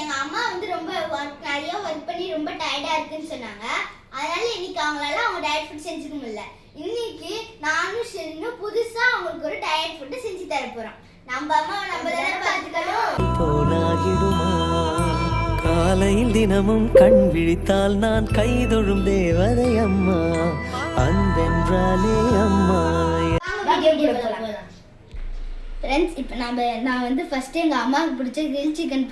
எங்கள் அம்மா வந்து ரொம்ப நிறைய ஒர்க் பண்ணி ரொம்ப டயர்டாக இருக்குன்னு சொன்னாங்க. அதனால இன்னைக்கு அவங்களால அவங்க டயட் ஃபுட் செஞ்சுக்க முடியல. இன்னைக்கு நானும் சரின்னு புதுசாக அவங்களுக்கு ஒரு டயட் ஃபுட்டு செஞ்சு தர போகிறோம். நம்ம அம்மாவை நம்ம தானே பார்த்துக்கணும். காலையில் தினமும் கண் விழித்தால் நான் கைதொழும் தேவதை அம்மா, அன்பென்றாலே அம்மா. ஃப்ரெண்ட்ஸ், இப்போ நான் வந்து ஃபஸ்ட்டு எங்கள் அம்மாவுக்கு பிடிச்ச கிரில் சிக்கன்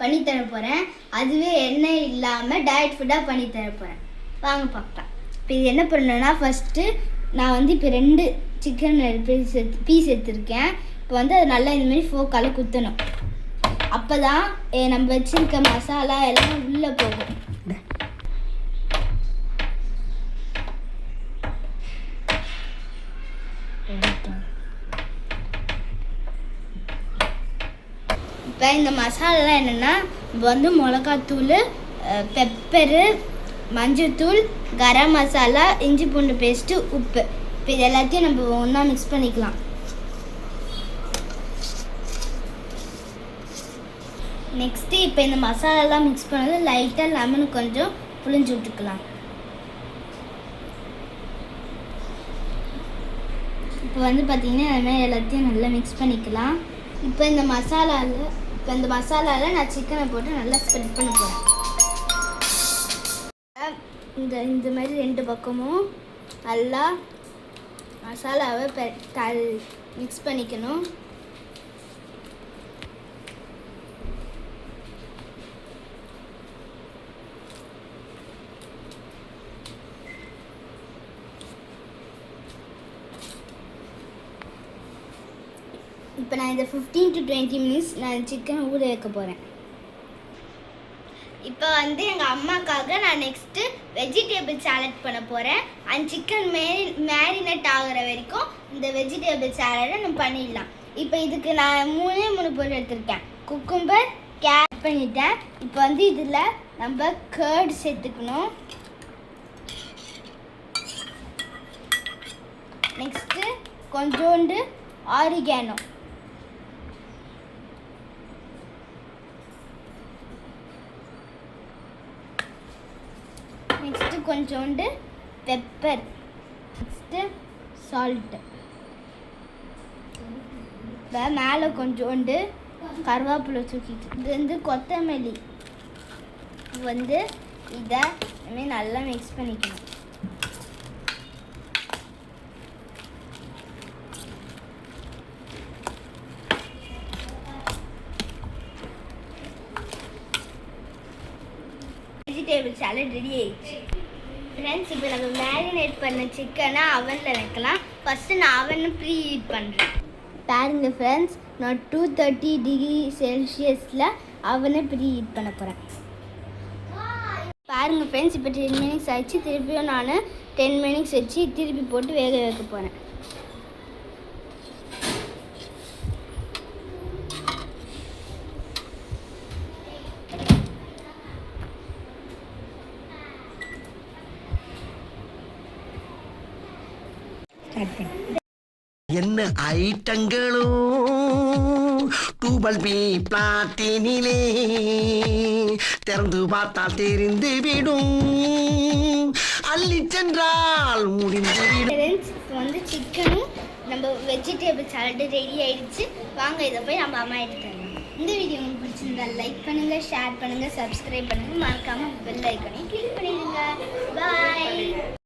பண்ணித்தர போகிறேன். அதுவே எண்ணெய் இல்லாமல் டயட் ஃபுட்டாக பண்ணித்தர போகிறேன். வாங்க பார்க்கலாம். இப்போ இது என்ன பண்ணணும்னா, ஃபஸ்ட்டு நான் வந்து இப்போ 2 சிக்கன் பீஸ் எடுத்துருக்கேன். இப்போ வந்து அது நல்லா இந்தமாரி ஃபோக்கால் குத்தணும். அப்போ தான் நம்ம வச்சுருக்க மசாலா எல்லாம் உள்ளே போகும். இப்போ இந்த மசாலாலாம் என்னென்னா, இப்போ வந்து மிளகாத்தூள், பெப்பரு, மஞ்சள்தூள், கரம் மசாலா, இஞ்சி பூண்டு பேஸ்ட்டு, உப்பு. இப்போ இது எல்லாத்தையும் நம்ம ஒன்றா மிக்ஸ் பண்ணிக்கலாம். நெக்ஸ்ட்டு இப்போ இந்த மசாலாலாம் மிக்ஸ் பண்ணது லைட்டாக லெமன் கொஞ்சம் புளிஞ்சு விட்டுக்கலாம். இப்போ வந்து பார்த்திங்கன்னா அதுமாதிரி எல்லாத்தையும் நல்லா மிக்ஸ் பண்ணிக்கலாம். இப்போ இந்த மசாலாவில் நான் சிக்கனை போட்டு நல்லா ஸ்ப்ரெட் பண்ண போகிறேன். இந்த மாதிரி 2 பக்கமும் நல்லா மசாலாவை மிக்ஸ் பண்ணிக்கணும். இப்போ நான் இந்த 15 to 20 minutes நான் சிக்கன் ஊற வைக்க போகிறேன். இப்போ வந்து எங்கள் அம்மாக்காக நான் நெக்ஸ்ட்டு வெஜிடேபிள் சாலட் பண்ண போகிறேன். அந்த சிக்கன் மேரினேட் ஆகிற வரைக்கும் இந்த வெஜிடேபிள் சாலடை நம்ம பண்ணிடலாம். இப்போ இதுக்கு நான் 3 பொருள் எடுத்திருக்கேன். குக்கும்பர், கேரட் பண்ணிட்டேன். இப்போ வந்து இதில் நம்ம கர்ட் சேர்த்துக்கணும். நெக்ஸ்ட்டு கொஞ்சோண்டு ஆரிகானோ, நெக்ஸ்ட்டு கொஞ்சோண்டு பெப்பர், நெக்ஸ்ட்டு சால்ட்டு, இப்போ மேலே கொஞ்சோண்டு கருவேப்பிலை தூக்கிட்டு, இது வந்து கொத்தமல்லி. வந்து இதை இனிமேல் நல்லா மிக்ஸ் பண்ணிக்கணும். வெஜிடேபிள் சாலட் ரெடி ஆயிடுச்சு. ஃப்ரெண்ட்ஸ், இப்போ நம்ம மேரினேட் பண்ண சிக்கனை அவனில் வைக்கலாம். ஃபஸ்ட்டு நான் அவனை ப்ரீ ஹீட் பண்ணுறேன். பாருங்க ஃப்ரெண்ட்ஸ், நான் 230 டிகிரி செல்சியஸில் அவனை ப்ரீ ஹீட் பண்ண போகிறேன். பாருங்கள் ஃப்ரெண்ட்ஸ், இப்போ 10 மினிட்ஸ் ஆச்சு. திருப்பியும் நான் 10 மினிட்ஸ் வச்சு திருப்பி போட்டு வேக வைக்க போகிறேன். என்ன ஐட்டங்களும் டூபல் பி பிளாட்டினிலே திறந்து பார்த்தால் தெரிந்து விடும், அள்ளி சென்றால் முடிந்துவிடும். வந்து சிக்கனும் நம்ம வெஜிடேபிள் சாலட் ரெடி ஆயிடுச்சு. வாங்க இதை போய் நம்ம அம்மா எடுத்து தரலாம். இந்த வீடியோ உங்களுக்கு பிடிச்சிருந்தா லைக் பண்ணுங்கள், ஷேர் பண்ணுங்கள், சப்ஸ்கிரைப் பண்ணுங்கள், மறக்காமல் பெல் ஐக்கானையும் கிளிக் பண்ணிடுங்க. பாய்.